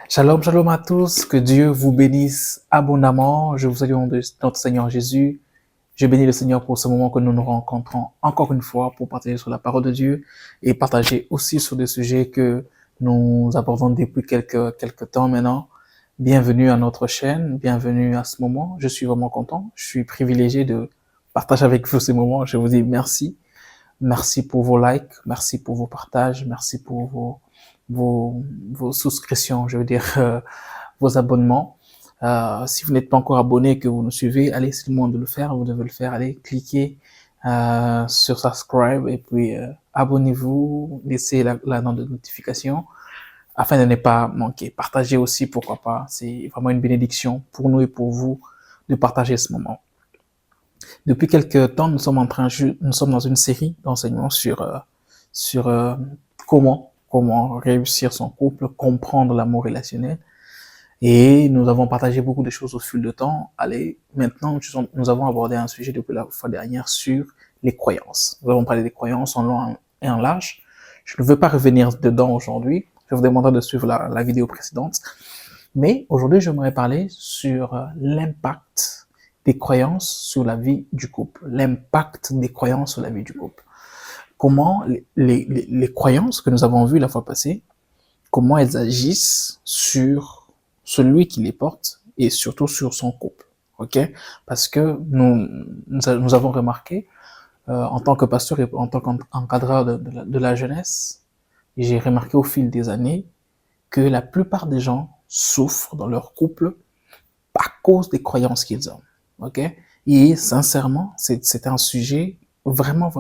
Shalom, shalom à tous, que Dieu vous bénisse abondamment. Je vous salue au nom de notre Seigneur Jésus. Je bénis le Seigneur pour ce moment que nous nous rencontrons encore une fois pour partager sur la parole de Dieu et partager aussi sur des sujets que nous abordons depuis quelques temps maintenant. Bienvenue à notre chaîne, bienvenue à ce moment. Je suis vraiment content, je suis privilégié de partager avec vous ces moments. Je vous dis merci. Merci pour vos likes, merci pour vos partages, merci pour vos souscriptions, je veux dire vos abonnements. Si vous n'êtes pas encore abonné, que vous nous suivez, allez, c'est le moment de le faire, vous devez le faire, allez, cliquez sur subscribe et puis abonnez-vous, laissez la note de notification afin de ne pas manquer. Partagez aussi, pourquoi pas, c'est vraiment une bénédiction pour nous et pour vous de partager ce moment. Depuis quelques temps, nous sommes dans une série d'enseignements sur comment réussir son couple, comprendre l'amour relationnel. Et nous avons partagé beaucoup de choses au fil du temps. Allez, maintenant, nous avons abordé un sujet depuis la fois dernière sur les croyances. Nous avons parlé des croyances en long et en large. Je ne veux pas revenir dedans aujourd'hui. Je vous demanderai de suivre la vidéo précédente. Mais aujourd'hui, j'aimerais parler sur l'impact des croyances sur la vie du couple. L'impact des croyances sur la vie du couple. Comment les croyances que nous avons vues la fois passée, comment elles agissent sur celui qui les porte et surtout sur son couple. Ok? Parce que nous avons remarqué, en tant que pasteur et en tant qu'encadreur de la jeunesse, j'ai remarqué au fil des années que la plupart des gens souffrent dans leur couple à cause des croyances qu'ils ont. Ok? Et sincèrement, c'est un sujet vraiment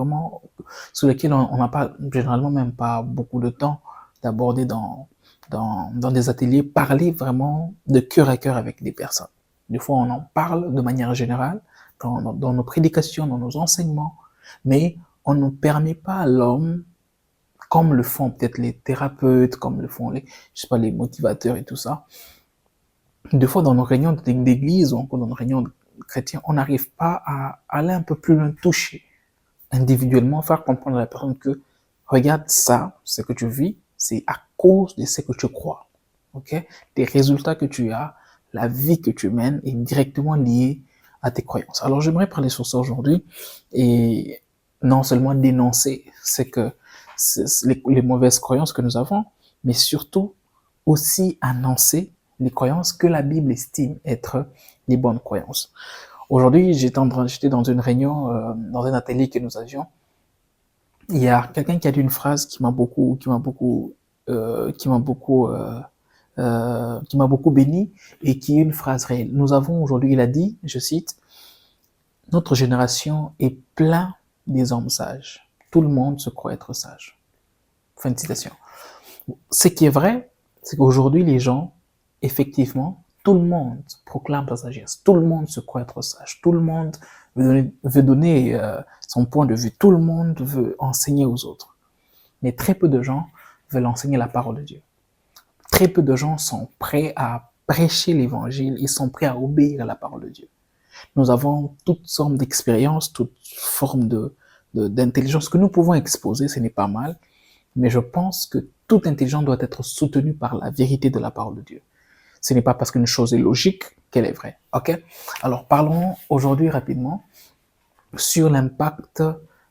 sur lequel on n'a pas généralement même pas beaucoup de temps d'aborder dans des ateliers, parler vraiment de cœur à cœur avec des personnes. Des fois, on en parle de manière générale dans nos prédications, dans nos enseignements, mais on ne permet pas à l'homme, comme le font peut-être les thérapeutes, comme le font les motivateurs et tout ça. Des fois, dans nos réunions d'église ou encore dans nos réunions chrétiennes, on n'arrive pas à aller un peu plus loin, toucher individuellement, faire comprendre à la personne que regarde ça, ce que tu vis, c'est à cause de ce que tu crois. Ok? Les résultats que tu as, la vie que tu mènes est directement liée à tes croyances. Alors, j'aimerais parler sur ça aujourd'hui et non seulement dénoncer les mauvaises croyances que nous avons, mais surtout aussi annoncer les croyances que la Bible estime être les bonnes croyances. Aujourd'hui, j'étais dans une réunion, dans un atelier que nous avions. Il y a quelqu'un qui a dit une phrase qui m'a beaucoup béni et qui est une phrase réelle. Nous avons aujourd'hui, il a dit, je cite, notre génération est plein des hommes sages. Tout le monde se croit être sage. Fin de citation. Ce qui est vrai, c'est qu'aujourd'hui, les gens, effectivement, tout le monde proclame sa sagesse. Tout le monde se croit être sage. Tout le monde veut donner son point de vue. Tout le monde veut enseigner aux autres. Mais très peu de gens veulent enseigner la parole de Dieu. Très peu de gens sont prêts à prêcher l'évangile. Ils sont prêts à obéir à la parole de Dieu. Nous avons toutes sortes d'expériences, toutes formes d'intelligence que nous pouvons exposer. Ce n'est pas mal. Mais je pense que toute intelligence doit être soutenue par la vérité de la parole de Dieu. Ce n'est pas parce qu'une chose est logique qu'elle est vraie. Ok? Alors parlons aujourd'hui rapidement sur l'impact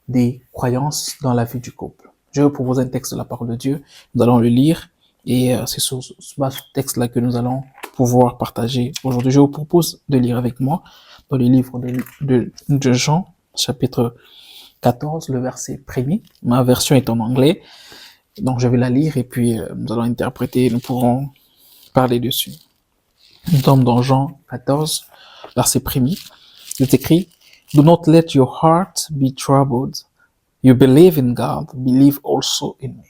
des croyances dans la vie du couple. Je vais vous proposer un texte de la parole de Dieu. Nous allons le lire et c'est sur ce texte-là que nous allons pouvoir partager aujourd'hui. Je vous propose de lire avec moi dans le livre de Jean, chapitre 14, le verset 1er. Ma version est en anglais, donc je vais la lire et puis nous allons interpréter, nous pourrons parler dessus. Nous sommes dans Jean 14, verset 1er. Il est écrit, do not let your heart be troubled. You believe in God, believe also in me.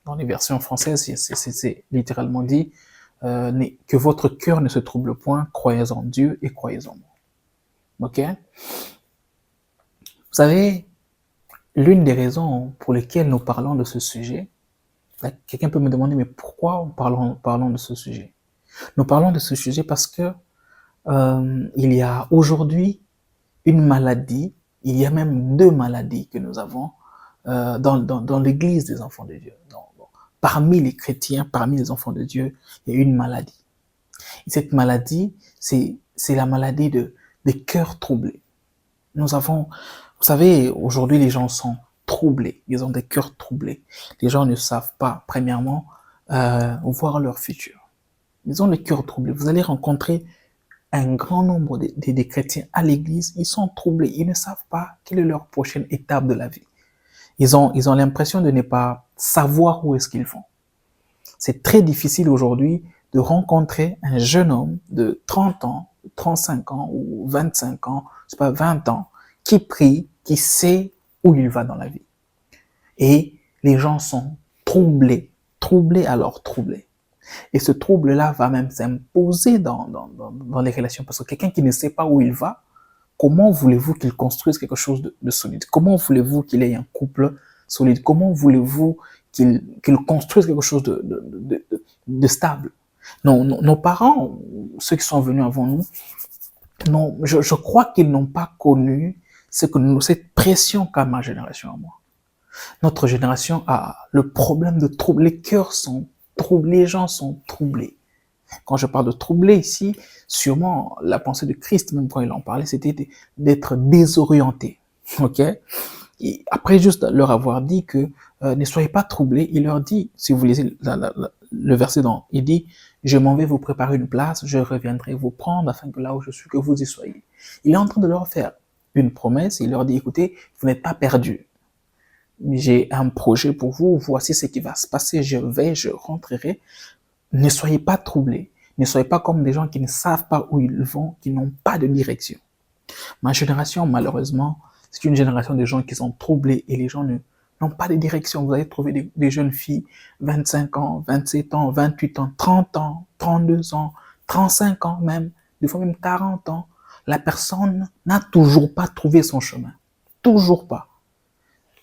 Dans les versions françaises, c'est littéralement dit, que votre cœur ne se trouble point, croyez en Dieu et croyez en moi. Ok? Vous savez, l'une des raisons pour lesquelles nous parlons de ce sujet, quelqu'un peut me demander, mais pourquoi parlons de ce sujet? Nous parlons de ce sujet parce que il y a aujourd'hui une maladie, il y a même deux maladies que nous avons dans l'église des enfants de Dieu, parmi les chrétiens, parmi les enfants de Dieu, il y a une maladie. Et cette maladie, c'est la maladie des cœurs troublés. Nous avons, vous savez, aujourd'hui, les gens sont troublés. Ils ont des cœurs troublés. Les gens ne savent pas, premièrement, voir leur futur. Ils ont le cœur troublé. Vous allez rencontrer un grand nombre des chrétiens à l'église. Ils sont troublés. Ils ne savent pas quelle est leur prochaine étape de la vie. Ils ont l'impression de ne pas savoir où est-ce qu'ils vont. C'est très difficile aujourd'hui de rencontrer un jeune homme de 30 ans, 35 ans ou 25 ans, c'est pas 20 ans, qui prie, qui sait où il va dans la vie. Et les gens sont troublés alors troublés. Et ce trouble-là va même s'imposer dans les relations. Parce que quelqu'un qui ne sait pas où il va, comment voulez-vous qu'il construise quelque chose de solide? Comment voulez-vous qu'il ait un couple solide? Comment voulez-vous qu'il construise quelque chose de stable? Non, nos parents, ceux qui sont venus avant nous, non, je crois qu'ils n'ont pas connu cette pression qu'a ma génération à moi. Notre génération a le problème de trouble. Les cœurs sont troublés, les gens sont troublés. Quand je parle de troublé ici, sûrement la pensée de Christ, même quand il en parlait, c'était d'être désorienté. Ok? Et après juste leur avoir dit que ne soyez pas troublés, il leur dit, si vous lisez le verset il dit, je m'en vais vous préparer une place, je reviendrai vous prendre afin que là où je suis, que vous y soyez. Il est en train de leur faire une promesse, il leur dit, écoutez, vous n'êtes pas perdus. J'ai un projet pour vous, voici ce qui va se passer, je rentrerai. Ne soyez pas troublés, ne soyez pas comme des gens qui ne savent pas où ils vont, qui n'ont pas de direction. Ma génération, malheureusement, c'est une génération de gens qui sont troublés et les gens n'ont pas de direction. Vous allez trouver des jeunes filles, 25 ans, 27 ans, 28 ans, 30 ans, 32 ans, 35 ans même, des fois même 40 ans. La personne n'a toujours pas trouvé son chemin. Toujours pas.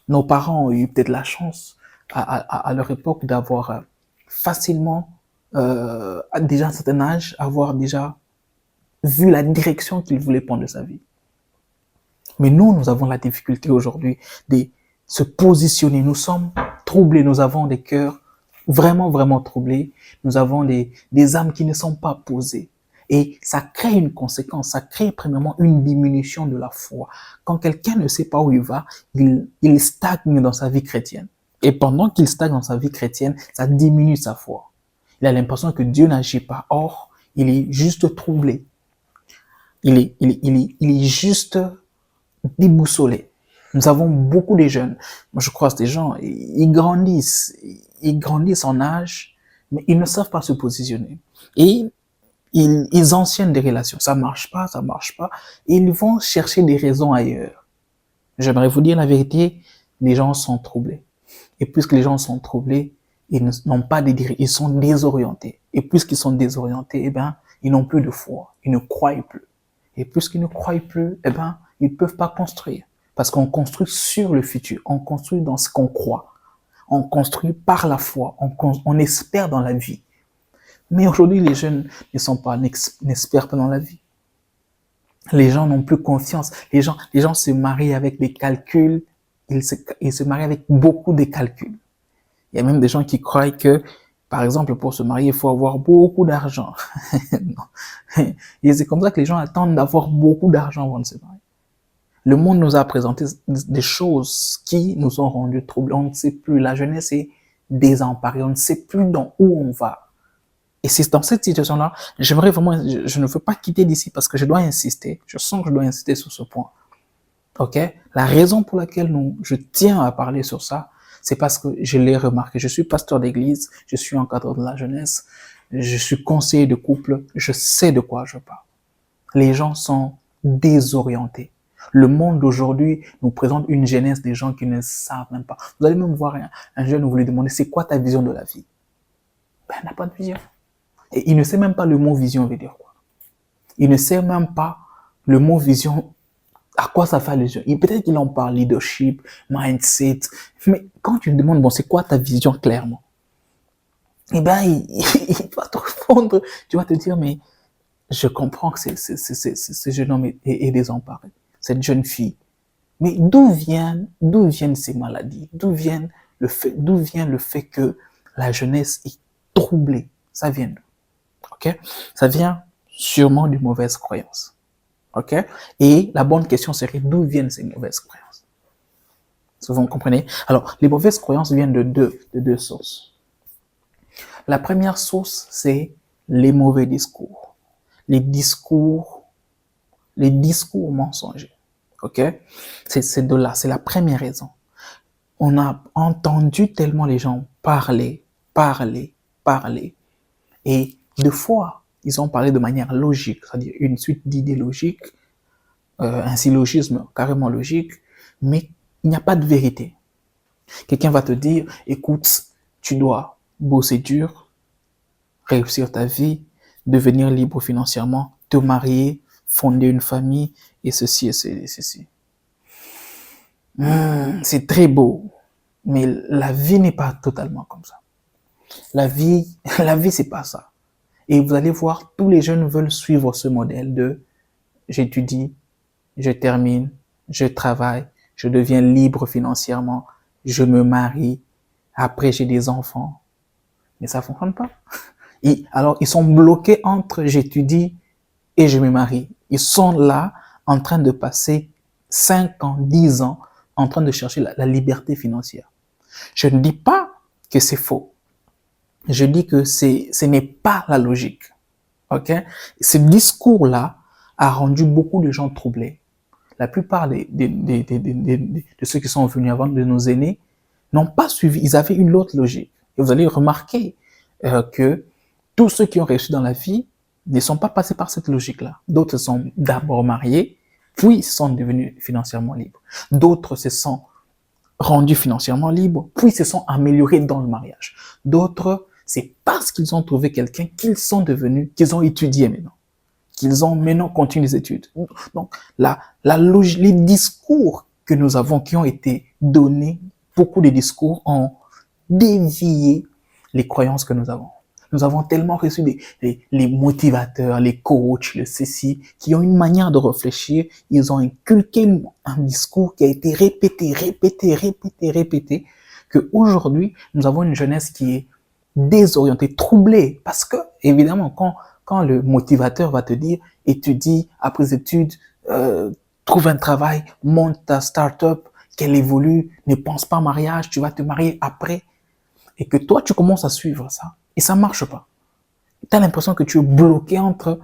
Nos parents ont eu peut-être la chance à leur époque d'avoir facilement, déjà à un certain âge, avoir déjà vu la direction qu'ils voulaient prendre de sa vie. Mais nous avons la difficulté aujourd'hui de se positionner. Nous sommes troublés, nous avons des cœurs vraiment, vraiment troublés. Nous avons des âmes qui ne sont pas posées. Et ça crée une conséquence, ça crée premièrement une diminution de la foi. Quand quelqu'un ne sait pas où il va, il stagne dans sa vie chrétienne. Et pendant qu'il stagne dans sa vie chrétienne, ça diminue sa foi. Il a l'impression que Dieu n'agit pas. Or, il est juste troublé. Il est juste déboussolé. Nous avons beaucoup de jeunes. Moi, je croise des gens, ils grandissent en âge, mais ils ne savent pas se positionner. Et ils anciennent des relations. Ça marche pas. Et ils vont chercher des raisons ailleurs. J'aimerais vous dire la vérité, les gens sont troublés. Et puisque les gens sont troublés, ils n'ont pas de direction, ils sont désorientés. Et puisqu'ils sont désorientés, eh ben, ils n'ont plus de foi. Ils ne croient plus. Et puisqu'ils ne croient plus, eh ben, ils ne peuvent pas construire. Parce qu'on construit sur le futur. On construit dans ce qu'on croit. On construit par la foi. On espère dans la vie. Mais aujourd'hui, les jeunes n'espèrent pas dans la vie. Les gens n'ont plus confiance. Les gens se marient avec des calculs. Ils se marient avec beaucoup de calculs. Il y a même des gens qui croient que, par exemple, pour se marier, il faut avoir beaucoup d'argent. Et c'est comme ça que les gens attendent d'avoir beaucoup d'argent avant de se marier. Le monde nous a présenté des choses qui nous ont rendus troublés. On ne sait plus. La jeunesse est désemparée. On ne sait plus dans où on va. Et c'est dans cette situation-là, j'aimerais vraiment, je ne veux pas quitter d'ici parce que je dois insister. Je sens que je dois insister sur ce point. Ok? La raison pour laquelle je tiens à parler sur ça, c'est parce que je l'ai remarqué. Je suis pasteur d'église, je suis encadreur de la jeunesse, je suis conseiller de couple, je sais de quoi je parle. Les gens sont désorientés. Le monde d'aujourd'hui nous présente une jeunesse des gens qui ne savent même pas. Vous allez même voir un jeune, vous lui demandez, c'est quoi ta vision de la vie? Ben, il n'a pas de vision. Et il ne sait même pas le mot vision veut dire quoi. Il ne sait même pas le mot vision, à quoi ça fait allusion. Peut-être qu'il en parle leadership, mindset, mais quand tu lui demandes, bon, c'est quoi ta vision clairement? Eh ben, il va te répondre, tu vas te dire, mais je comprends que ce jeune homme est désemparé, cette jeune fille. Mais d'où viennent ces maladies? D'où vient le fait que la jeunesse est troublée. Ça vient d'où? Ok? Ça vient sûrement d'une mauvaise croyance. Ok? Et la bonne question serait d'où viennent ces mauvaises croyances? Si vous comprenez? Alors, les mauvaises croyances viennent de deux sources. La première source, c'est les mauvais discours. Les discours mensongers. Ok? C'est de là, c'est la première raison. On a entendu tellement les gens parler. Et deux fois, ils ont parlé de manière logique, c'est-à-dire une suite d'idées logiques, un syllogisme carrément logique, mais il n'y a pas de vérité. Quelqu'un va te dire, écoute, tu dois bosser dur, réussir ta vie, devenir libre financièrement, te marier, fonder une famille, et ceci et ceci. C'est très beau, mais la vie n'est pas totalement comme ça. La vie, c'est pas ça. Et vous allez voir, tous les jeunes veulent suivre ce modèle de j'étudie, je termine, je travaille, je deviens libre financièrement, je me marie, après j'ai des enfants. Mais ça fonctionne pas. Alors, ils sont bloqués entre j'étudie et je me marie. Ils sont là en train de passer 5 ans, 10 ans en train de chercher la liberté financière. Je ne dis pas que c'est faux. Je dis que ce n'est pas la logique. Ok? Ce discours-là a rendu beaucoup de gens troublés. La plupart de ceux qui sont venus avant, de nos aînés, n'ont pas suivi. Ils avaient une autre logique. Et vous allez remarquer que tous ceux qui ont réussi dans la vie ne sont pas passés par cette logique-là. D'autres sont d'abord mariés, puis sont devenus financièrement libres. D'autres se sont rendus financièrement libres, puis se sont améliorés dans le mariage. D'autres, c'est parce qu'ils ont trouvé quelqu'un qu'ils sont devenus, qu'ils ont étudié maintenant, qu'ils ont maintenant continué les études. Donc, la logique, les discours que nous avons, qui ont été donnés, beaucoup de discours ont dévié les croyances que nous avons. Nous avons tellement reçu les motivateurs, les coachs, le ceci, qui ont une manière de réfléchir. Ils ont inculqué un discours qui a été répété, que aujourd'hui nous avons une jeunesse qui est désorientée, troublée. Parce que, évidemment, quand le motivateur va te dire, étudie, après études, trouve un travail, monte ta start-up, qu'elle évolue, ne pense pas mariage, tu vas te marier après. Et que toi, tu commences à suivre ça. Et ça marche pas. Tu as l'impression que tu es bloqué entre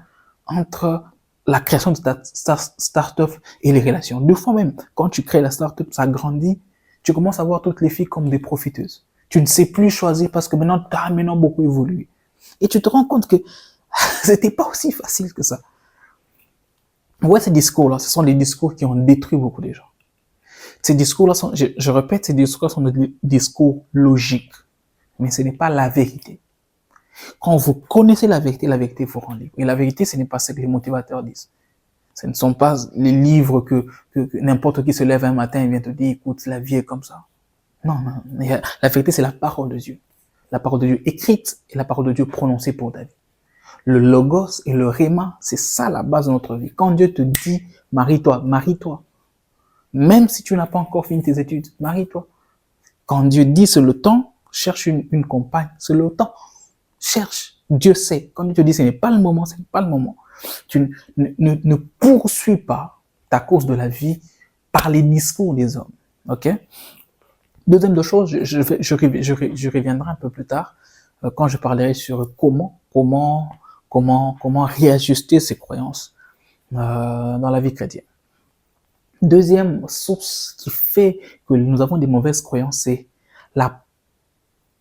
la création de ta start-up et les relations. Deux fois même, quand tu crées la start-up, ça grandit, tu commences à voir toutes les filles comme des profiteuses. Tu ne sais plus choisir parce que maintenant, tu as maintenant beaucoup évolué. Et tu te rends compte que c'était pas aussi facile que ça. Ouais, ces discours-là, ce sont des discours qui ont détruit beaucoup de gens. Ces discours-là sont, je répète, ces discours-là sont des discours logiques. Mais ce n'est pas la vérité. Quand vous connaissez la vérité vous rend libre. Et la vérité, ce n'est pas ce que les motivateurs disent. Ce ne sont pas les livres que n'importe qui se lève un matin et vient te dire, écoute, la vie est comme ça. Non. La vérité, c'est la parole de Dieu. La parole de Dieu écrite et la parole de Dieu prononcée pour ta vie. Le logos et le rhéma, c'est ça la base de notre vie. Quand Dieu te dit, marie-toi, marie-toi. Même si tu n'as pas encore fini tes études, marie-toi. Quand Dieu dit c'est le temps, cherche une compagne, c'est le temps. Cherche, Dieu sait. Quand Dieu te dit ce n'est pas le moment, ce n'est pas le moment. Tu ne poursuis pas ta course de la vie par les discours des hommes. Ok? Deuxième chose, je reviendrai un peu plus tard quand je parlerai sur comment réajuster ses croyances dans la vie chrétienne. Deuxième source qui fait que nous avons des mauvaises croyances, c'est la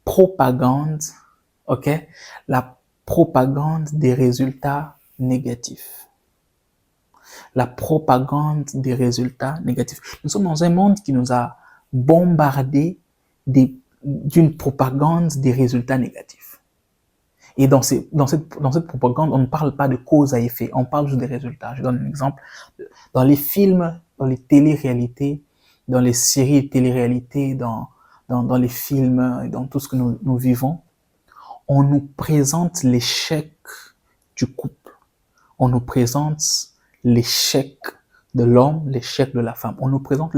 propagande, ok? La propagande des résultats négatifs. La propagande des résultats négatifs. Nous sommes dans un monde qui nous a bombardé d'une propagande des résultats négatifs. Et dans cette propagande, on ne parle pas de cause à effet, on parle juste des résultats. Je donne un exemple. Dans les films, dans les télé-réalités, dans les séries télé-réalités, dans les films, dans tout ce que nous vivons, on nous présente l'échec du couple. On nous présente l'échec de l'homme, l'échec de la femme. On nous présente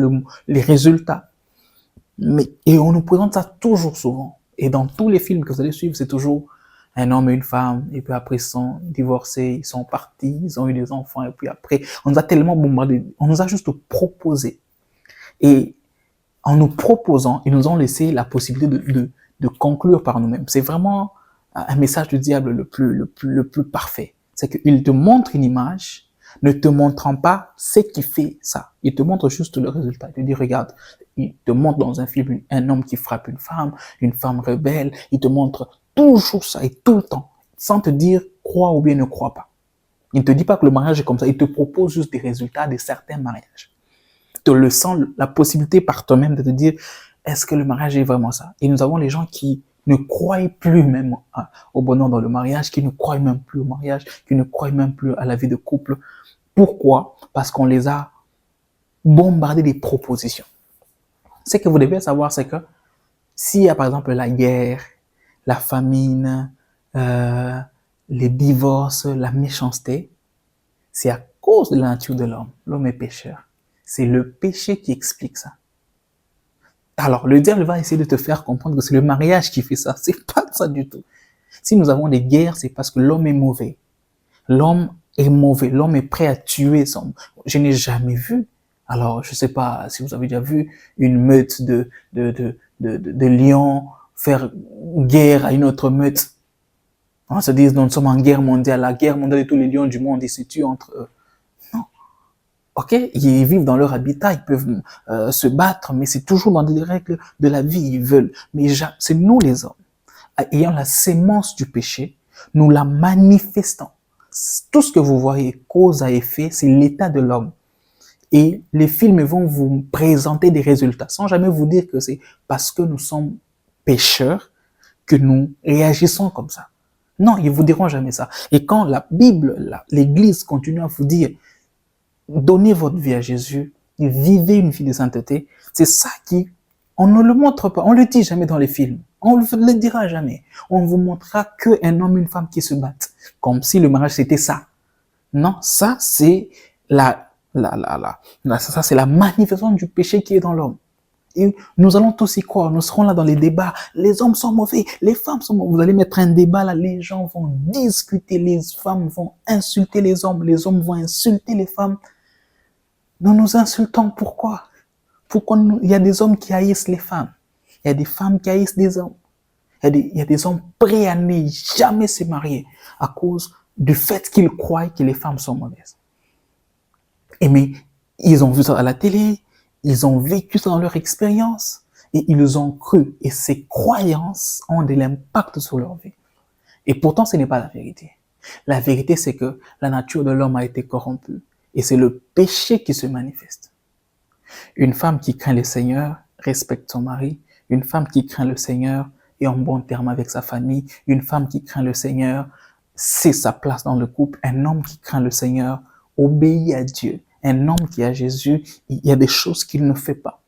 les résultats. Et on nous présente ça toujours souvent. Et dans tous les films que vous allez suivre, c'est toujours un homme et une femme, et puis après ils sont divorcés, ils sont partis, ils ont eu des enfants, et puis après, on nous a tellement bombardé, on nous a juste proposé. Et en nous proposant, ils nous ont laissé la possibilité de conclure par nous-mêmes. C'est vraiment un message du diable le plus parfait. C'est qu'il te montre une image, ne te montrant pas ce qui fait ça. Il te montre juste le résultat. Il te dit, regarde, il te montre dans un film un homme qui frappe une femme rebelle. Il te montre toujours ça et tout le temps, sans te dire crois ou bien ne crois pas. Il ne te dit pas que le mariage est comme ça. Il te propose juste des résultats de certains mariages. Te laissant la possibilité par toi-même de te dire, est-ce que le mariage est vraiment ça? Et nous avons les gens qui ne croient plus même au bonheur dans le mariage, qui ne croient même plus au mariage, qui ne croient même plus à la vie de couple. Pourquoi? Parce qu'on les a bombardés des propositions. Ce que vous devez savoir, c'est que s'il y a par exemple la guerre, la famine, les divorces, la méchanceté, c'est à cause de la nature de l'homme. L'homme est pécheur. C'est le péché qui explique ça. Alors, le diable va essayer de te faire comprendre que c'est le mariage qui fait ça. C'est pas ça du tout. Si nous avons des guerres, c'est parce que l'homme est mauvais. L'homme est mauvais. L'homme est prêt à tuer son... Je n'ai jamais vu. Alors, je sais pas si vous avez déjà vu une meute de lions faire guerre à une autre meute. On se dit, nous sommes en guerre mondiale. La guerre mondiale de tous les lions du monde, ils se tuent entre eux. Non. Ok, ils vivent dans leur habitat, ils peuvent se battre, mais c'est toujours dans des règles de la vie, ils veulent. Mais c'est nous les hommes, ayant la sémence du péché, nous la manifestons. Tout ce que vous voyez, cause à effet, c'est l'état de l'homme. Et les films vont vous présenter des résultats, sans jamais vous dire que c'est parce que nous sommes pécheurs que nous réagissons comme ça. Non, ils vous diront jamais ça. Et quand la Bible, l'Église continue à vous dire donnez votre vie à Jésus, vivez une vie de sainteté, c'est ça qui, on ne le montre pas, on le dit jamais dans les films, on ne le dira jamais. On vous montrera qu'un homme et une femme qui se battent, comme si le mariage c'était ça. Non, ça c'est ça c'est la manifestation du péché qui est dans l'homme. Et nous allons tous y croire, nous serons là dans les débats, les hommes sont mauvais, les femmes sont mauvais. Vous allez mettre un débat là, les gens vont discuter, les femmes vont insulter les hommes vont insulter les femmes. Nous nous insultons, pourquoi? Pourquoi il y a des hommes qui haïssent les femmes, il y a des femmes qui haïssent des hommes, il y a des hommes prêts à ne jamais se marier à cause du fait qu'ils croient que les femmes sont mauvaises. Et mais ils ont vu ça à la télé, ils ont vécu ça dans leur expérience et ils ont cru. Et ces croyances ont de l'impact sur leur vie. Et pourtant, ce n'est pas la vérité. La vérité, c'est que la nature de l'homme a été corrompue et c'est le péché qui se manifeste. Une femme qui craint le Seigneur respecte son mari. Une femme qui craint le Seigneur est en bon terme avec sa famille. Une femme qui craint le Seigneur sait sa place dans le couple. Un homme qui craint le Seigneur obéit à Dieu. Un homme qui a Jésus, il y a des choses qu'il ne fait pas.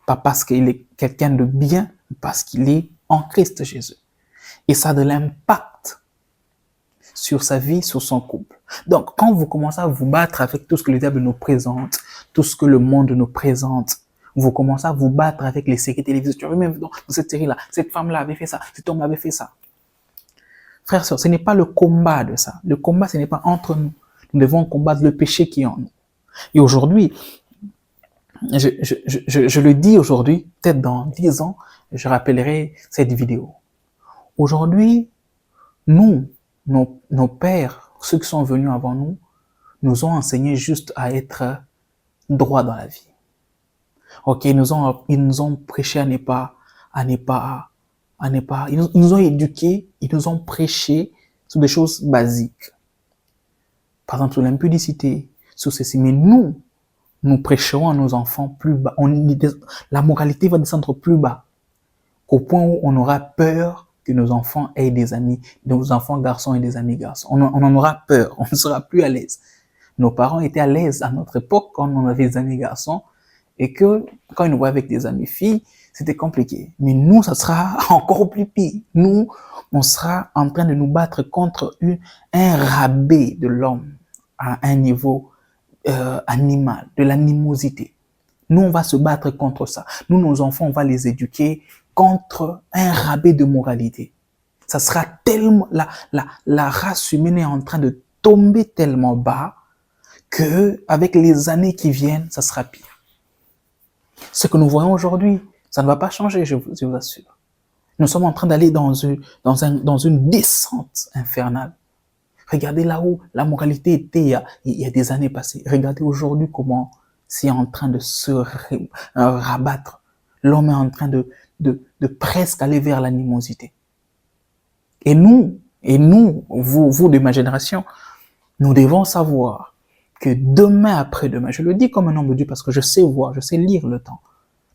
Pas parce qu'il est quelqu'un de bien, mais parce qu'il est en Christ Jésus. Et ça a de l'impact sur sa vie, sur son couple. Donc, quand vous commencez à vous battre avec tout ce que le diable nous présente, tout ce que le monde nous présente, vous commencez à vous battre avec les séries télévisées. Tu vois, même dans cette série-là, cette femme-là avait fait ça, cet homme avait fait ça. Frères et sœurs, ce n'est pas le combat de ça. Le combat, ce n'est pas entre nous. Nous devons combattre le péché qui est en nous. Et aujourd'hui, je le dis aujourd'hui, peut-être dans 10 ans, je rappellerai cette vidéo. Aujourd'hui, nous, nos pères, ceux qui sont venus avant nous, nous ont enseigné juste à être droits dans la vie. Ok, ils nous ont prêché à ne pas, ils nous ont éduqués, ils nous ont prêché sur des choses basiques. Par exemple, sur l'impudicité, sur ceci. Mais nous prêcherons à nos enfants plus bas. La moralité va descendre plus bas. Au point où on aura peur que nos enfants aient des amis, nos enfants garçons aient des amis garçons. On en aura peur, on ne sera plus à l'aise. Nos parents étaient à l'aise à notre époque quand on avait des amis garçons et que quand ils nous voyaient avec des amis filles, c'était compliqué. Mais nous, ça sera encore plus pire. Nous, on sera en train de nous battre contre un rabais de l'homme à un niveau animal, de l'animosité. Nous, on va se battre contre ça. Nous, nos enfants, on va les éduquer contre un rabais de moralité. Ça sera tellement, la race humaine est en train de tomber tellement bas que, avec les années qui viennent, ça sera pire. Ce que nous voyons aujourd'hui, ça ne va pas changer, je vous assure. Nous sommes en train d'aller dans une descente infernale. Regardez là où la moralité était il y a des années passées. Regardez aujourd'hui comment c'est en train de se rabattre. L'homme est en train de presque aller vers l'animosité. Et nous, vous de ma génération, nous devons savoir que demain après-demain, je le dis comme un homme de Dieu parce que je sais voir, je sais lire le temps,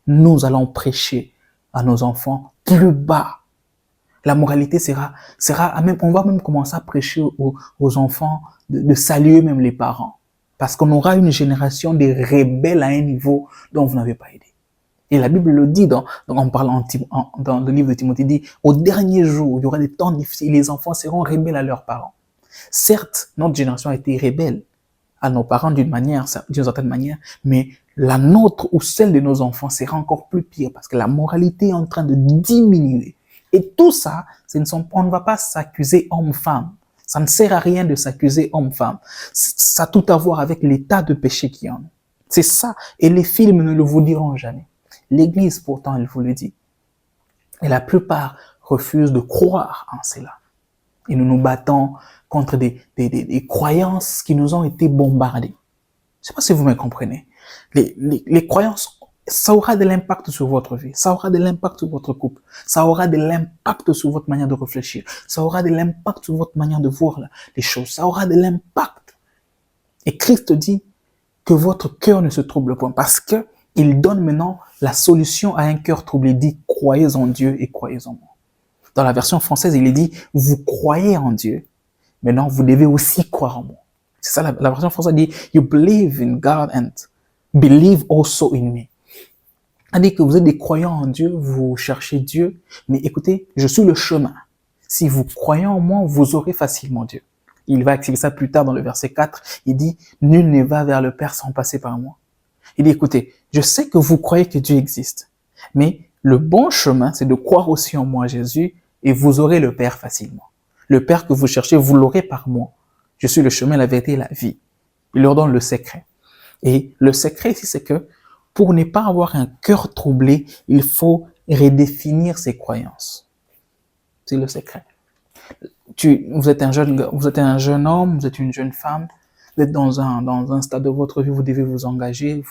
nous allons prêcher à nos enfants plus bas. La moralité sera même, on va même commencer à prêcher aux enfants de saluer même les parents. Parce qu'on aura une génération de rebelles à un niveau dont vous n'avez pas aidé. Et la Bible le dit en parlant dans le livre de Timothée, dit, au dernier jour, il y aura des temps difficiles, les enfants seront rebelles à leurs parents. Certes, notre génération a été rebelle à nos parents d'une certaine manière, mais la nôtre ou celle de nos enfants sera encore plus pire parce que la moralité est en train de diminuer. Et tout ça, on ne va pas s'accuser homme-femme. Ça ne sert à rien de s'accuser homme-femme. Ça a tout à voir avec l'état de péché qu'il y en a. C'est ça. Et les films ne le vous diront jamais. L'Église, pourtant, elle vous le dit. Et la plupart refusent de croire en cela. Et nous nous battons contre des croyances qui nous ont été bombardées. Je ne sais pas si vous me comprenez. Les croyances, ça aura de l'impact sur votre vie, ça aura de l'impact sur votre couple, ça aura de l'impact sur votre manière de réfléchir, ça aura de l'impact sur votre manière de voir les choses, ça aura de l'impact. Et Christ dit que votre cœur ne se trouble point parce que il donne maintenant la solution à un cœur troublé. Il dit, croyez en Dieu et croyez en moi. Dans la version française, il est dit, vous croyez en Dieu, maintenant vous devez aussi croire en moi. C'est ça, la version française dit, you believe in God and believe also in me. C'est-à-dire que vous êtes des croyants en Dieu, vous cherchez Dieu, mais écoutez, je suis le chemin. Si vous croyez en moi, vous aurez facilement Dieu. Il va expliquer ça plus tard dans le verset 4. Il dit, nul ne va vers le Père sans passer par moi. Il dit, écoutez, je sais que vous croyez que Dieu existe, mais le bon chemin, c'est de croire aussi en moi, Jésus, et vous aurez le Père facilement. Le Père que vous cherchez, vous l'aurez par moi. Je suis le chemin, la vérité et la vie. Il leur donne le secret. Et le secret ici, c'est que pour ne pas avoir un cœur troublé, il faut redéfinir ses croyances. C'est le secret. Vous êtes un jeune homme, vous êtes une jeune femme, vous êtes dans un stade de votre vie, vous devez vous engager,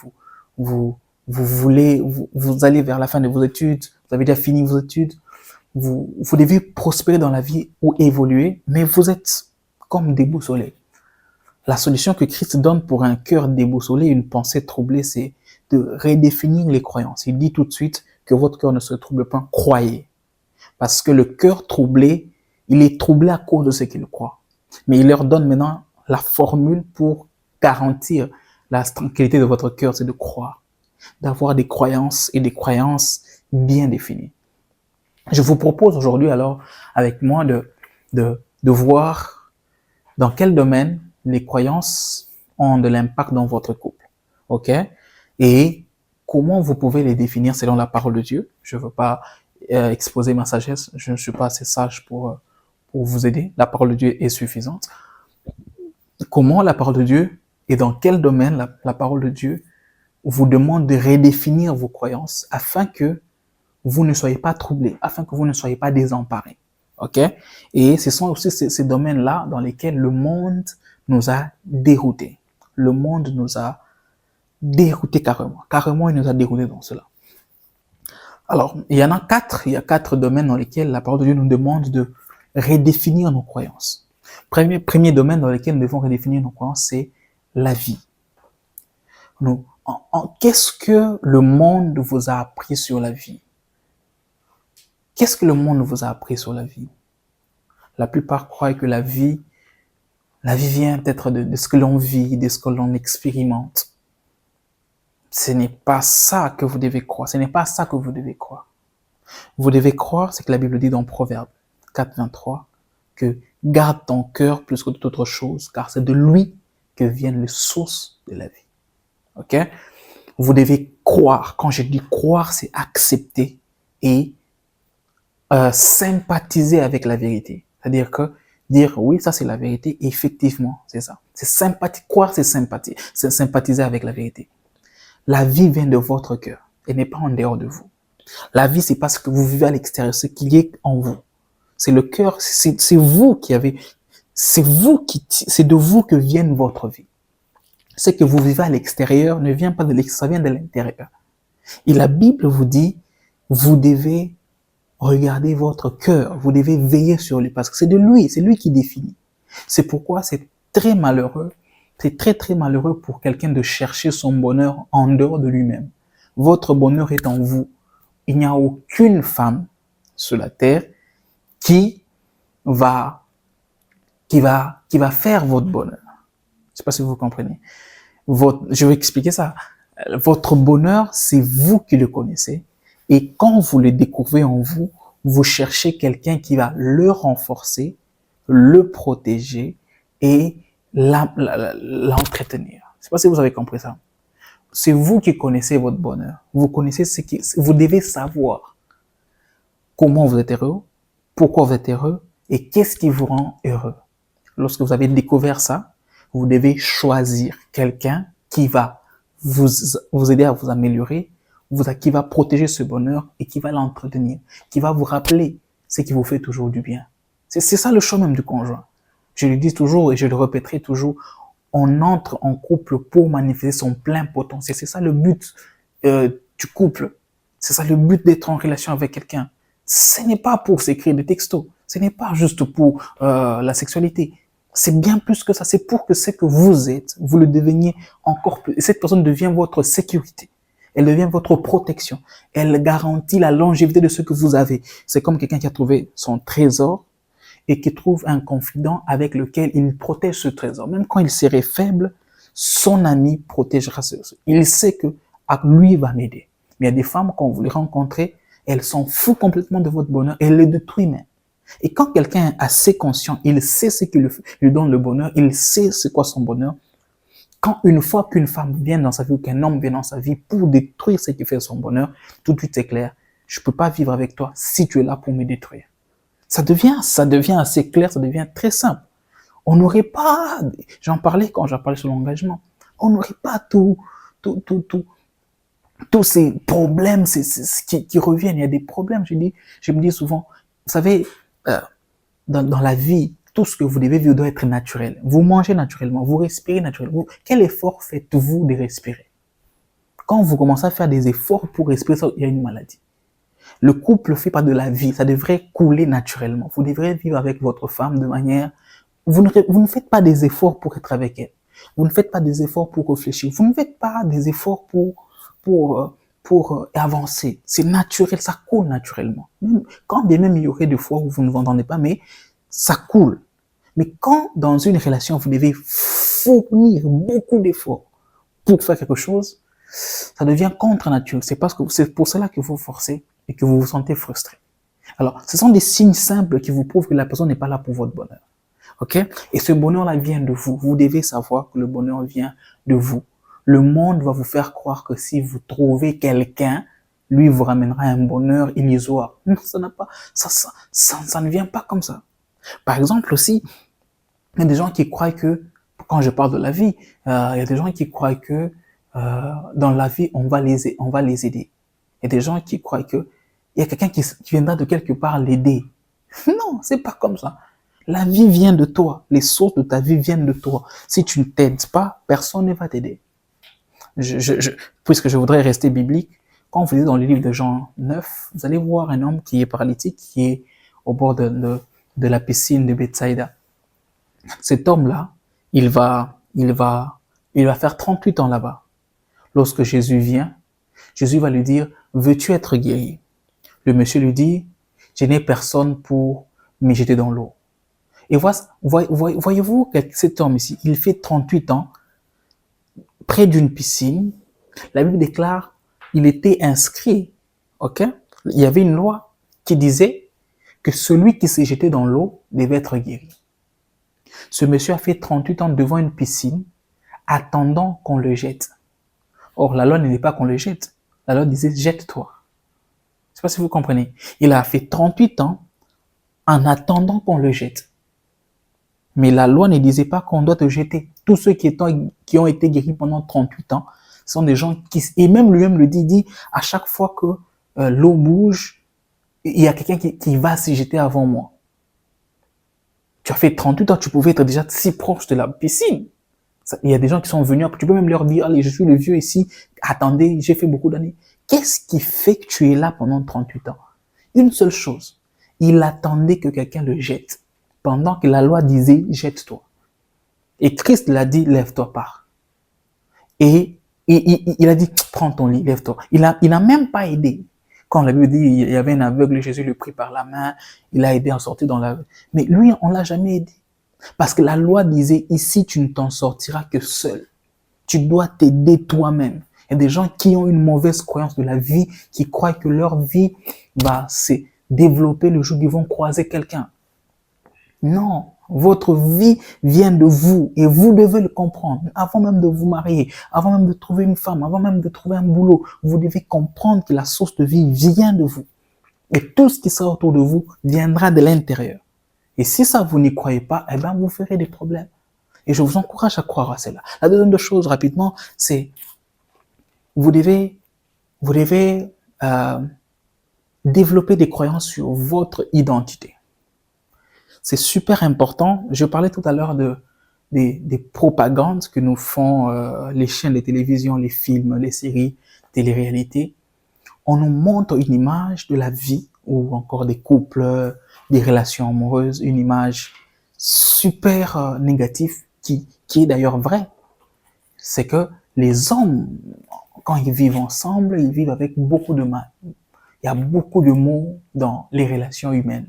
vous allez vers la fin de vos études, vous avez déjà fini vos études, vous devez prospérer dans la vie ou évoluer, mais vous êtes comme déboussolé. La solution que Christ donne pour un cœur déboussolé, une pensée troublée, c'est de redéfinir les croyances. Il dit tout de suite que votre cœur ne se trouble pas, croyez. Parce que le cœur troublé, il est troublé à cause de ce qu'il croit. Mais il leur donne maintenant la formule pour garantir la tranquillité de votre cœur, c'est de croire, d'avoir des croyances et des croyances bien définies. Je vous propose aujourd'hui alors avec moi de voir dans quel domaine les croyances ont de l'impact dans votre couple. OK? Et comment vous pouvez les définir selon la parole de Dieu. Je ne veux pas exposer ma sagesse, je ne suis pas assez sage pour vous aider. La parole de Dieu est suffisante. Comment la parole de Dieu et dans quel domaine la parole de Dieu vous demande de redéfinir vos croyances afin que vous ne soyez pas troublés, afin que vous ne soyez pas désemparés. OK? Et ce sont aussi ces domaines-là dans lesquels le monde nous a déroutés. Le monde nous a déroutés carrément. Carrément, il nous a déroutés dans cela. Alors, il y a 4 domaines dans lesquels la parole de Dieu nous demande de redéfinir nos croyances. Premier domaine dans lequel nous devons redéfinir nos croyances, c'est la vie. Qu'est-ce que le monde vous a appris sur la vie? Qu'est-ce que le monde vous a appris sur la vie? La plupart croient que la vie vient peut-être de ce que l'on vit, de ce que l'on expérimente. Ce n'est pas ça que vous devez croire. Ce n'est pas ça que vous devez croire. Vous devez croire, c'est que la Bible dit dans Proverbe 4, 23, que garde ton cœur plus que toute autre chose, car c'est de lui que viennent les sources de la vie. OK? Vous devez croire. Quand je dis croire, c'est accepter et sympathiser avec la vérité. C'est-à-dire que dire oui, ça c'est la vérité, effectivement, c'est ça. C'est sympathie, croire c'est sympathiser avec la vérité. La vie vient de votre cœur et n'est pas en dehors de vous. La vie, c'est pas ce que vous vivez à l'extérieur, ce qui est en vous. C'est le cœur, c'est vous qui avez, c'est de vous que vient votre vie. Ce que vous vivez à l'extérieur ne vient pas de l'extérieur, ça vient de l'intérieur. Et la Bible vous dit, vous devez regarder votre cœur, vous devez veiller sur lui, parce que c'est lui qui définit. C'est pourquoi c'est très malheureux, c'est très très malheureux pour quelqu'un de chercher son bonheur en dehors de lui-même. Votre bonheur est en vous. Il n'y a aucune femme sur la terre qui va faire votre bonheur. Je ne sais pas si vous comprenez. Je vais expliquer ça. Votre bonheur, c'est vous qui le connaissez. Et quand vous le découvrez en vous, vous cherchez quelqu'un qui va le renforcer, le protéger et l'entretenir. Je ne sais pas si vous avez compris ça. C'est vous qui connaissez votre bonheur. Vous connaissez vous devez savoir comment vous êtes heureux, pourquoi vous êtes heureux et qu'est-ce qui vous rend heureux. Lorsque vous avez découvert ça, vous devez choisir quelqu'un qui va vous aider à vous améliorer, qui va protéger ce bonheur et qui va l'entretenir, qui va vous rappeler ce qui vous fait toujours du bien. C'est ça le choix même du conjoint. Je le dis toujours et je le répéterai toujours, on entre en couple pour manifester son plein potentiel. C'est ça le but du couple. C'est ça le but d'être en relation avec quelqu'un. Ce n'est pas pour s'écrire des textos. Ce n'est pas juste pour la sexualité. C'est bien plus que ça. C'est pour que ce que vous êtes, vous le deveniez encore plus. Et cette personne devient votre sécurité. Elle devient votre protection. Elle garantit la longévité de ce que vous avez. C'est comme quelqu'un qui a trouvé son trésor et qui trouve un confident avec lequel il protège ce trésor. Même quand il serait faible, son ami protégera ce trésor. Il sait que lui va m'aider. Mais il y a des femmes, quand vous les rencontrez, elles s'en foutent complètement de votre bonheur et elles le détruisent même. Et quand quelqu'un est assez conscient, il sait ce qui lui donne le bonheur, il sait c'est quoi son bonheur. Quand une fois qu'une femme vient dans sa vie ou qu'un homme vient dans sa vie pour détruire ce qui fait son bonheur, tout de suite c'est clair, je peux pas vivre avec toi si tu es là pour me détruire. Ça devient assez clair, ça devient très simple. On n'aurait pas, j'en parlais quand j'en parlais sur l'engagement, on n'aurait pas tous ces problèmes qui reviennent. Il y a des problèmes, je me dis souvent, vous savez, dans la vie, tout ce que vous devez vivre doit être naturel. Vous mangez naturellement, vous respirez naturellement. Quel effort faites-vous de respirer? Quand vous commencez à faire des efforts pour respirer, il y a une maladie. Le couple ne fait pas de la vie, ça devrait couler naturellement. Vous devrez vivre avec votre femme de manière... Vous ne faites pas des efforts pour être avec elle. Vous ne faites pas des efforts pour réfléchir. Vous ne faites pas des efforts pour avancer. C'est naturel, ça coule naturellement. Quand bien même il y aurait des fois où vous ne vous entendez pas, mais ça coule. Mais quand dans une relation, vous devez fournir beaucoup d'efforts pour faire quelque chose, ça devient contre nature. C'est pour cela que vous forcez et que vous vous sentez frustré. Alors, ce sont des signes simples qui vous prouvent que la personne n'est pas là pour votre bonheur. Ok? Et ce bonheur-là vient de vous. Vous devez savoir que le bonheur vient de vous. Le monde va vous faire croire que si vous trouvez quelqu'un, lui vous ramènera un bonheur illusoire. Non, ça ne vient pas comme ça. Par exemple aussi, il y a des gens qui croient que, quand je parle de la vie, il y a des gens qui croient que dans la vie, on va les aider. Il y a des gens qui croient que il y a quelqu'un qui viendra de quelque part l'aider. Non, c'est pas comme ça. La vie vient de toi. Les sources de ta vie viennent de toi. Si tu ne t'aides pas, personne ne va t'aider. Puisque je voudrais rester biblique, quand vous lisez dans le livre de Jean 9, vous allez voir un homme qui est paralytique, qui est au bord de la piscine de Bethsaïda. Cet homme-là, il va faire 38 ans là-bas. Lorsque Jésus vient, Jésus va lui dire, veux-tu être guéri? Le monsieur lui dit, je n'ai personne pour me jeter dans l'eau. Et voyez-vous cet homme ici, il fait 38 ans, près d'une piscine. La Bible déclare, il était inscrit, ok? Il y avait une loi qui disait que celui qui s'est jeté dans l'eau devait être guéri. Ce monsieur a fait 38 ans devant une piscine, attendant qu'on le jette. Or, la loi n'est pas qu'on le jette. La loi disait, jette-toi. Je sais pas si vous comprenez. Il a fait 38 ans en attendant qu'on le jette. Mais la loi ne disait pas qu'on doit te jeter. Tous ceux qui ont été guéris pendant 38 ans sont des gens qui... Et même lui-même le dit à chaque fois que l'eau bouge, il y a quelqu'un qui va se jeter avant moi. Tu as fait 38 ans, tu pouvais être déjà si proche de la piscine. Il y a des gens qui sont venus, tu peux même leur dire, allez, je suis le vieux ici, attendez, j'ai fait beaucoup d'années. Qu'est-ce qui fait que tu es là pendant 38 ans? Une seule chose, il attendait que quelqu'un le jette, pendant que la loi disait, jette-toi. Et Christ l'a dit, lève-toi, pars. Et il a dit, prends ton lit, lève-toi. Il n'a même pas aidé. Quand la Bible dit, il y avait un aveugle, Jésus le prit par la main, il a aidé à sortir dans la... Mais lui, on l'a jamais aidé. Parce que la loi disait, ici, tu ne t'en sortiras que seul. Tu dois t'aider toi-même. Il y a des gens qui ont une mauvaise croyance de la vie, qui croient que leur vie va se développer le jour où ils vont croiser quelqu'un. Non, votre vie vient de vous et vous devez le comprendre. Avant même de vous marier, avant même de trouver une femme, avant même de trouver un boulot, vous devez comprendre que la source de vie vient de vous. Et tout ce qui sera autour de vous viendra de l'intérieur. Et si ça, vous n'y croyez pas, eh bien, vous ferez des problèmes. Et je vous encourage à croire à cela. La deuxième chose, rapidement, c'est vous devez développer des croyances sur votre identité. C'est super important. Je parlais tout à l'heure des propagandes que nous font les chaînes de télévision, les films, les séries, télé-réalités. On nous montre une image de la vie ou encore des couples, des relations amoureuses, une image super négative qui est d'ailleurs vraie. C'est que les hommes, quand ils vivent ensemble, ils vivent avec beaucoup de mal. Il y a beaucoup de maux dans les relations humaines,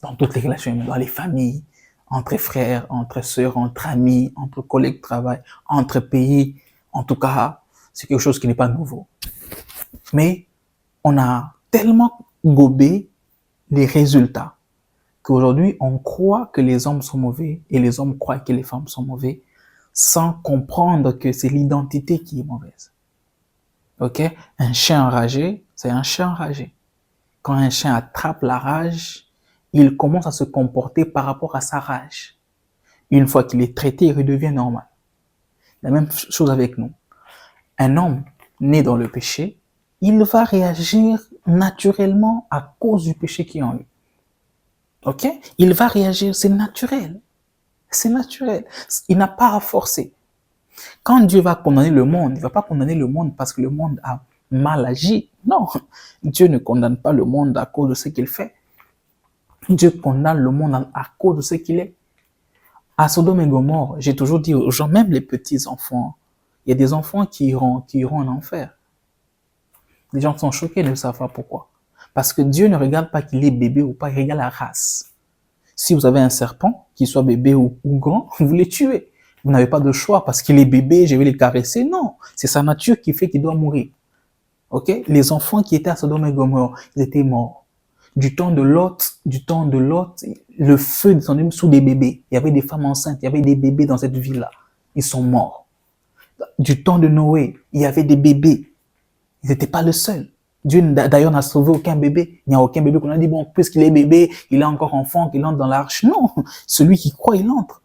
dans toutes les relations humaines, dans les familles, entre frères, entre sœurs, entre amis, entre collègues de travail, entre pays. En tout cas, c'est quelque chose qui n'est pas nouveau. Mais on a tellement gobé les résultats qu'aujourd'hui, on croit que les hommes sont mauvais et les hommes croient que les femmes sont mauvais sans comprendre que c'est l'identité qui est mauvaise. Ok? Un chien enragé, c'est un chien enragé. Quand un chien attrape la rage, il commence à se comporter par rapport à sa rage. Une fois qu'il est traité, il redevient normal. La même chose avec nous. Un homme né dans le péché, il va réagir naturellement à cause du péché qui est en lui. Ok? Il va réagir, c'est naturel. C'est naturel. Il n'a pas à forcer. Quand Dieu va condamner le monde, il ne va pas condamner le monde parce que le monde a mal agi. Non, Dieu ne condamne pas le monde à cause de ce qu'il fait. Dieu condamne le monde à cause de ce qu'il est. À Sodome et Gomorrhe, j'ai toujours dit aux gens, même les petits enfants, il y a des enfants qui iront en enfer. Les gens sont choqués, ne savent pas pourquoi. Parce que Dieu ne regarde pas qu'il est bébé ou pas, il regarde la race. Si vous avez un serpent, qu'il soit bébé ou grand, vous les tuez. Vous n'avez pas de choix parce qu'il est bébé, je vais les caresser. Non, c'est sa nature qui fait qu'il doit mourir. Ok? Les enfants qui étaient à Sodome et Gomorrhe, ils étaient morts. Du temps de Lot, le feu descendait sous des bébés. Il y avait des femmes enceintes, il y avait des bébés dans cette ville-là. Ils sont morts. Du temps de Noé, il y avait des bébés. Ils n'étaient pas le seul. Dieu d'ailleurs n'a sauvé aucun bébé. Il n'y a aucun bébé qu'on a dit, bon, puisqu'il est bébé, il est encore enfant, qu'il entre dans l'arche. Non, celui qui croit, il entre.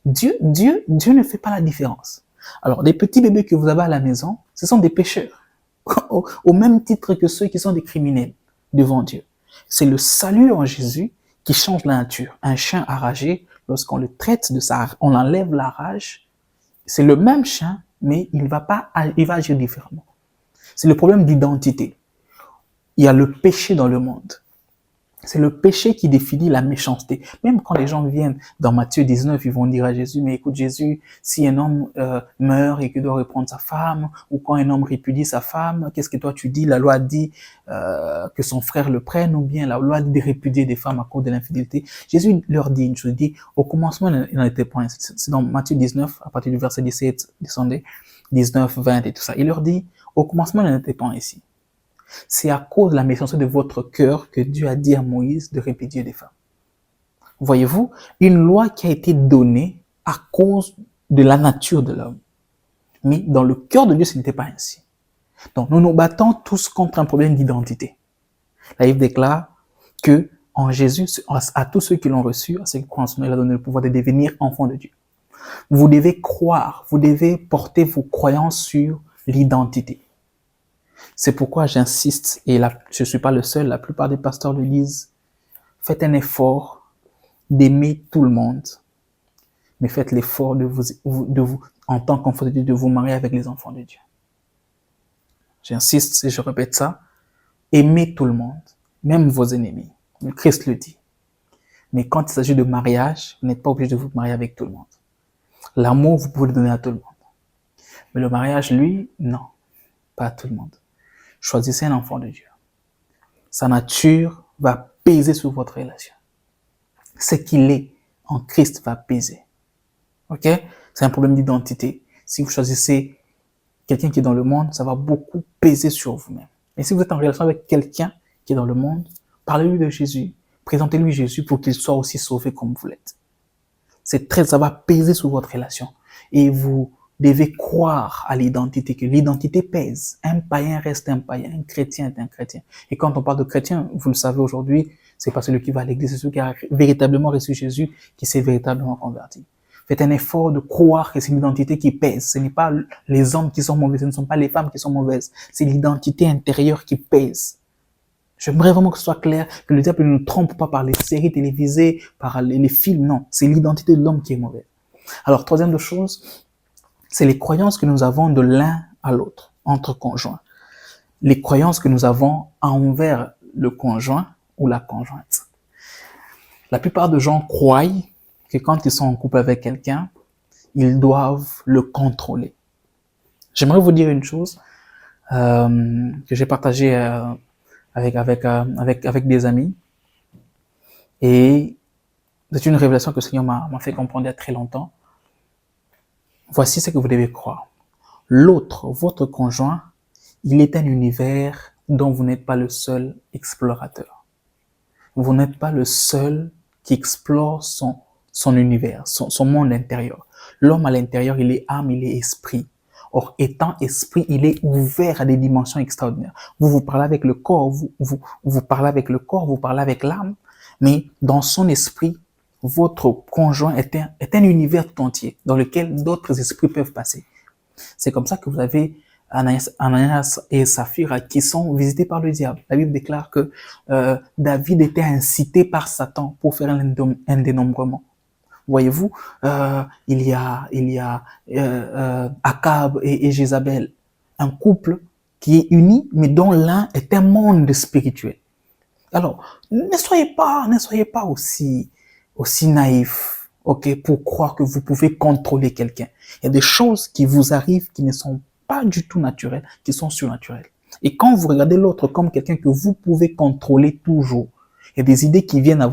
Dieu ne fait pas la différence. Alors, les petits bébés que vous avez à la maison, ce sont des pécheurs. Au même titre que ceux qui sont des criminels devant Dieu. C'est le salut en Jésus qui change la nature. Un chien enragé, lorsqu'on le traite on enlève la rage, c'est le même chien, mais il va agir différemment. C'est le problème d'identité. Il y a le péché dans le monde. C'est le péché qui définit la méchanceté. Même quand les gens viennent dans Matthieu 19, ils vont dire à Jésus, mais écoute Jésus, si un homme meurt et qu'il doit reprendre sa femme, ou quand un homme répudie sa femme, qu'est-ce que toi tu dis? La loi dit que son frère le prenne, ou bien la loi dit de répudier des femmes à cause de l'infidélité. Jésus leur dit une chose, il dit, au commencement il n'en était point. C'est dans Matthieu 19, à partir du verset 17, descendez, 19, 20 et tout ça. Il leur dit, au commencement il n'en était point ici. C'est à cause de la méchanceté de votre cœur que Dieu a dit à Moïse de répudier des femmes. Voyez-vous, une loi qui a été donnée à cause de la nature de l'homme. Mais dans le cœur de Dieu, ce n'était pas ainsi. Donc, nous nous battons tous contre un problème d'identité. La Bible déclare que en Jésus, à tous ceux qui l'ont reçu, à ceux qui croient en son nom, il a donné le pouvoir de devenir enfants de Dieu. Vous devez croire, vous devez porter vos croyances sur l'identité. C'est pourquoi j'insiste, et là, je ne suis pas le seul, la plupart des pasteurs le disent, faites un effort d'aimer tout le monde, mais faites l'effort de vous, en tant qu'enfant de Dieu, de vous marier avec les enfants de Dieu. J'insiste et je répète ça, aimez tout le monde, même vos ennemis. Le Christ le dit. Mais quand il s'agit de mariage, vous n'êtes pas obligé de vous marier avec tout le monde. L'amour, vous pouvez le donner à tout le monde. Mais le mariage, lui, non, pas à tout le monde. Choisissez un enfant de Dieu. Sa nature va peser sur votre relation. Ce qu'il est en Christ va peser. Ok? C'est un problème d'identité. Si vous choisissez quelqu'un qui est dans le monde, ça va beaucoup peser sur vous-même. Et si vous êtes en relation avec quelqu'un qui est dans le monde, parlez-lui de Jésus. Présentez-lui Jésus pour qu'il soit aussi sauvé comme vous l'êtes. Ça va peser sur votre relation. Et vous devez croire à l'identité, que l'identité pèse. Un païen reste un païen, un chrétien est un chrétien. Et quand on parle de chrétien, vous le savez aujourd'hui, c'est pas celui qui va à l'église, c'est celui qui a véritablement reçu Jésus, qui s'est véritablement converti. Faites un effort de croire que c'est une identité qui pèse. Ce n'est pas les hommes qui sont mauvais, ce ne sont pas les femmes qui sont mauvaises. C'est l'identité intérieure qui pèse. J'aimerais vraiment que ce soit clair, que le diable ne nous trompe pas par les séries télévisées, par les films. Non, c'est l'identité de l'homme qui est mauvaise. Alors, troisième chose, c'est les croyances que nous avons de l'un à l'autre, entre conjoints. Les croyances que nous avons envers le conjoint ou la conjointe. La plupart des gens croient que quand ils sont en couple avec quelqu'un, ils doivent le contrôler. J'aimerais vous dire une chose que j'ai partagée avec des amis. Et c'est une révélation que le Seigneur m'a fait comprendre il y a très longtemps. Voici ce que vous devez croire. L'autre, votre conjoint, il est un univers dont vous n'êtes pas le seul explorateur. Vous n'êtes pas le seul qui explore son univers, son monde intérieur. L'homme à l'intérieur, il est âme, il est esprit. Or, étant esprit, il est ouvert à des dimensions extraordinaires. Vous parlez avec le corps, vous parlez avec le corps, vous parlez avec l'âme, mais dans son esprit, votre conjoint est un univers tout entier dans lequel d'autres esprits peuvent passer. C'est comme ça que vous avez Ananias et Saphira qui sont visités par le diable. La Bible déclare que David était incité par Satan pour faire un dénombrement. Voyez-vous, il y a Akab et Jézabel, un couple qui est uni, mais dont l'un est un monde spirituel. Alors, ne soyez pas aussi naïf, ok, pour croire que vous pouvez contrôler quelqu'un. Il y a des choses qui vous arrivent qui ne sont pas du tout naturelles, qui sont surnaturelles. Et quand vous regardez l'autre comme quelqu'un que vous pouvez contrôler toujours, il y a des idées qui viennent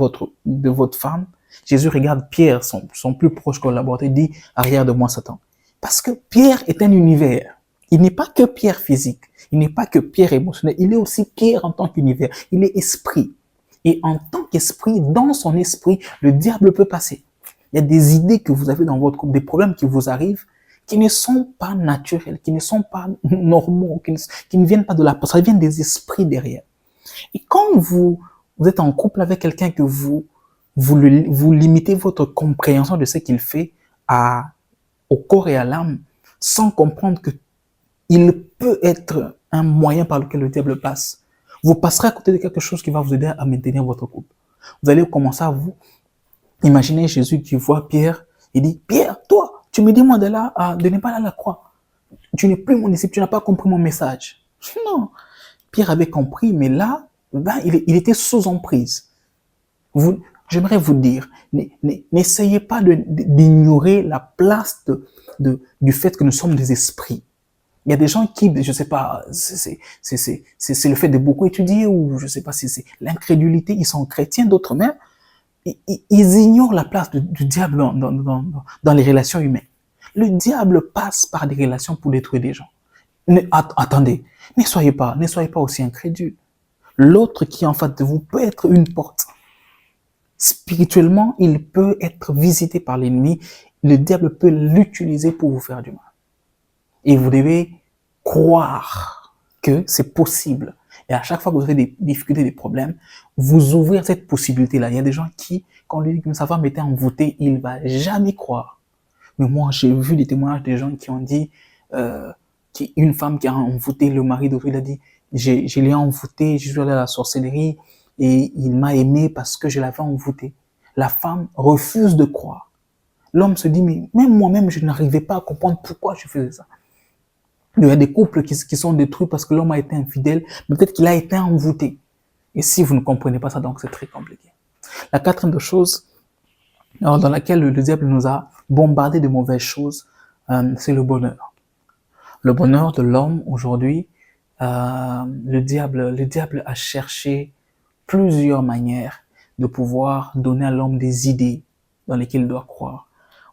de votre femme. Jésus regarde Pierre, son plus proche collaborateur, et dit « Arrière de moi, Satan ». Parce que Pierre est un univers. Il n'est pas que Pierre physique, il n'est pas que Pierre émotionnel, il est aussi Pierre en tant qu'univers. Il est esprit. Et en tant qu'esprit, dans son esprit, le diable peut passer. Il y a des idées que vous avez dans votre couple, des problèmes qui vous arrivent, qui ne sont pas naturels, qui ne sont pas normaux, qui ne viennent pas de la pensée, ça vient des esprits derrière. Et quand vous êtes en couple avec quelqu'un que vous limitez votre compréhension de ce qu'il fait au corps et à l'âme, sans comprendre que il peut être un moyen par lequel le diable passe. Vous passerez à côté de quelque chose qui va vous aider à maintenir votre couple. Vous allez commencer à vous imaginer Jésus qui voit Pierre et dit « Pierre, toi, tu me dis moi de ne pas aller à la croix. Tu n'es plus mon disciple, tu n'as pas compris mon message. » Non, Pierre avait compris, mais là, il était sous emprise. J'aimerais vous dire, n'essayez pas d'ignorer la place du fait que nous sommes des esprits. Il y a des gens qui, je sais pas, c'est le fait de beaucoup étudier ou je sais pas si c'est l'incrédulité, ils sont chrétiens, d'autres même, ils ignorent la place du diable dans les relations humaines. Le diable passe par des relations pour détruire des gens. Attendez, ne soyez pas aussi incrédule. L'autre qui est en face de vous peut être une porte. Spirituellement, il peut être visité par l'ennemi. Le diable peut l'utiliser pour vous faire du mal. Et vous devez croire que c'est possible. Et à chaque fois que vous avez des difficultés, des problèmes, vous ouvrez à cette possibilité-là. Il y a des gens qui, quand on lui dit que sa femme était envoûtée, il ne va jamais croire. Mais moi, j'ai vu des témoignages des gens qui ont dit, une femme qui a envoûté le mari d'autrui, il a dit, je l'ai envoûté, je suis allé à la sorcellerie et il m'a aimé parce que je l'avais envoûté. La femme refuse de croire. L'homme se dit, mais même moi-même, je n'arrivais pas à comprendre pourquoi je faisais ça. Il y a des couples qui sont détruits parce que l'homme a été infidèle, mais peut-être qu'il a été envoûté. Et si vous ne comprenez pas ça, donc c'est très compliqué. La quatrième chose dans laquelle le diable nous a bombardé de mauvaises choses, c'est le bonheur. Le bonheur de l'homme aujourd'hui, le diable a cherché plusieurs manières de pouvoir donner à l'homme des idées dans lesquelles il doit croire.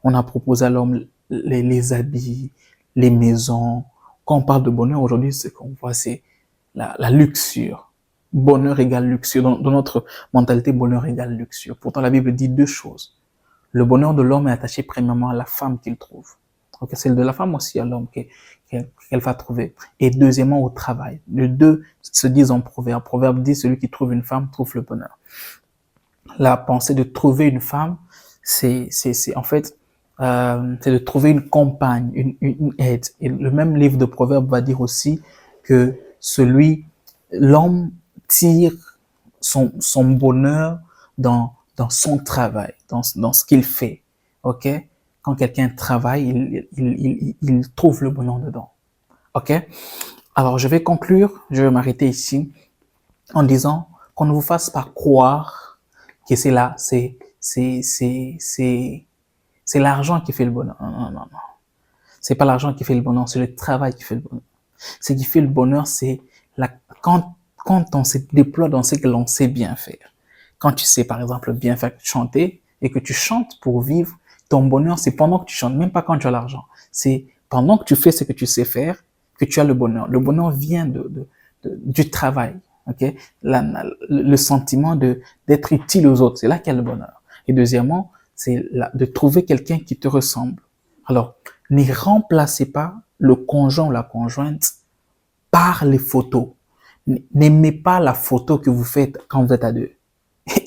On a proposé à l'homme les habits, les maisons. Quand on parle de bonheur aujourd'hui, ce qu'on voit, c'est la luxure. Bonheur égale luxure. Dans notre mentalité, bonheur égale luxure. Pourtant, la Bible dit deux choses. Le bonheur de l'homme est attaché premièrement à la femme qu'il trouve. Donc, celle de la femme aussi à l'homme qu'elle va trouver. Et deuxièmement, au travail. Les deux se disent en proverbe. Proverbe dit, celui qui trouve une femme trouve le bonheur. La pensée de trouver une femme, c'est en fait, c'est de trouver une compagne, une aide. Et le même livre de Proverbes va dire aussi que l'homme tire son bonheur dans son travail, dans ce qu'il fait. Ok? Quand quelqu'un travaille, il trouve le bonheur dedans. Ok? Alors, je vais conclure, je vais m'arrêter ici en disant qu'on ne vous fasse pas croire que c'est l'argent qui fait le bonheur. Non. C'est pas l'argent qui fait le bonheur, c'est le travail qui fait le bonheur. Ce qui fait le bonheur, c'est quand on se déploie dans ce que l'on sait bien faire. Quand tu sais, par exemple, bien faire chanter et que tu chantes pour vivre, ton bonheur, c'est pendant que tu chantes, même pas quand tu as l'argent. C'est pendant que tu fais ce que tu sais faire que tu as le bonheur. Le bonheur vient du travail. Okay? Le sentiment d'être utile aux autres, c'est là qu'il y a le bonheur. Et deuxièmement, c'est de trouver quelqu'un qui te ressemble. Alors, ne remplacez pas le conjoint ou la conjointe par les photos. N'aimez pas la photo que vous faites quand vous êtes à deux.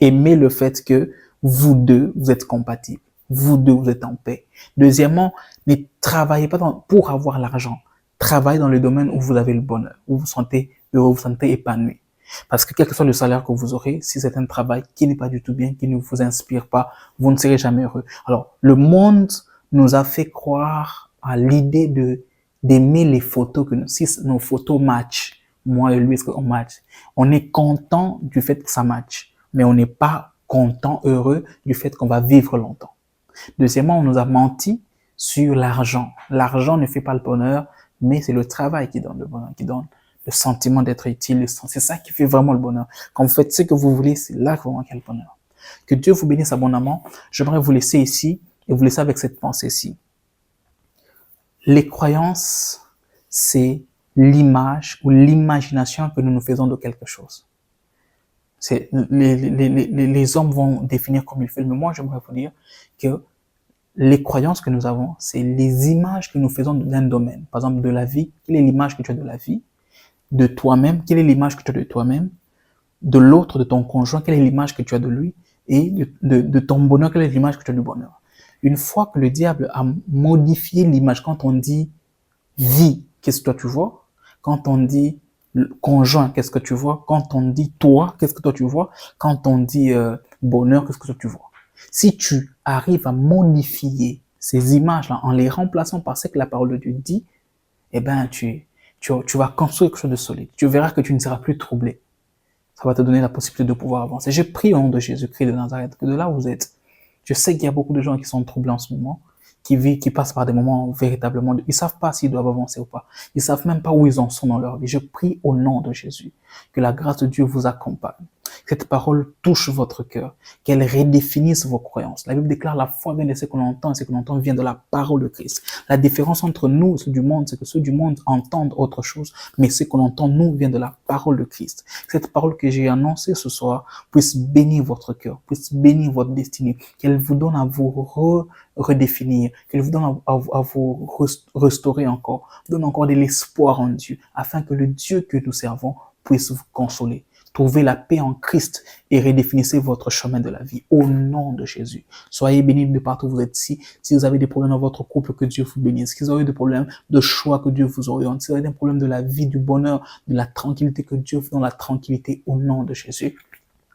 Aimez le fait que vous deux, vous êtes compatibles. Vous deux, vous êtes en paix. Deuxièmement, ne travaillez pas pour avoir l'argent. Travaillez dans le domaine où vous avez le bonheur, où vous vous sentez heureux, vous vous sentez épanoui. Parce que quel que soit le salaire que vous aurez, si c'est un travail qui n'est pas du tout bien, qui ne vous inspire pas, vous ne serez jamais heureux. Alors, le monde nous a fait croire à l'idée d'aimer les photos, si nos photos matchent, moi et lui, est-ce qu'on match? On est content du fait que ça match, mais on n'est pas content, heureux du fait qu'on va vivre longtemps. Deuxièmement, on nous a menti sur l'argent. L'argent ne fait pas le bonheur, mais c'est le travail qui donne le bonheur, qui donne le sentiment d'être utile. C'est ça qui fait vraiment le bonheur. Quand vous faites ce que vous voulez, c'est là que vous manquez le bonheur. Que Dieu vous bénisse abondamment. J'aimerais vous laisser ici et vous laisser avec cette pensée-ci. Les croyances, c'est l'image ou l'imagination que nous nous faisons de quelque chose. Les hommes vont définir comme ils veulent, mais moi j'aimerais vous dire que les croyances que nous avons, c'est les images que nous faisons d'un domaine. Par exemple, de la vie, quelle est l'image que tu as de la vie? De toi-même, quelle est l'image que tu as de toi-même? De l'autre, de ton conjoint, quelle est l'image que tu as de lui? Et de ton bonheur, quelle est l'image que tu as du bonheur? Une fois que le diable a modifié l'image, quand on dit vie, qu'est-ce que toi tu vois? Quand on dit conjoint, qu'est-ce que tu vois? Quand on dit toi, qu'est-ce que toi tu vois? Quand on dit bonheur, qu'est-ce que toi tu vois? Si tu arrives à modifier ces images-là en les remplaçant par ce que la parole de Dieu dit, eh ben, tu vas construire quelque chose de solide. Tu verras que tu ne seras plus troublé. Ça va te donner la possibilité de pouvoir avancer. Je prie au nom de Jésus-Christ de Nazareth, que de là où vous êtes, je sais qu'il y a beaucoup de gens qui sont troublés en ce moment, qui passent par des moments véritablement, ils savent pas s'ils doivent avancer ou pas. Ils savent même pas où ils en sont dans leur vie. Je prie au nom de Jésus, que la grâce de Dieu vous accompagne. Que cette parole touche votre cœur, qu'elle redéfinisse vos croyances. La Bible déclare la foi vient de ce qu'on entend, et ce qu'on entend vient de la parole de Christ. La différence entre nous et ceux du monde, c'est que ceux du monde entendent autre chose, mais ce qu'on entend, nous, vient de la parole de Christ. Cette parole que j'ai annoncée ce soir puisse bénir votre cœur, puisse bénir votre destinée, qu'elle vous donne à vous redéfinir, qu'elle vous donne à vous restaurer encore, donne encore de l'espoir en Dieu, afin que le Dieu que nous servons puisse vous consoler. Trouvez la paix en Christ et redéfinissez votre chemin de la vie au nom de Jésus. Soyez bénis de partout où vous êtes ici. Si vous avez des problèmes dans votre couple, que Dieu vous bénisse. Si vous avez des problèmes de choix, que Dieu vous oriente. Si vous avez des problèmes de la vie, du bonheur, de la tranquillité, que Dieu vous donne la tranquillité au nom de Jésus.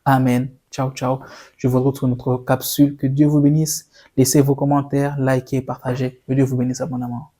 Amen. Ciao, ciao. Je vous retrouve sur notre capsule. Que Dieu vous bénisse. Laissez vos commentaires, likez, partagez. Que Dieu vous bénisse abondamment.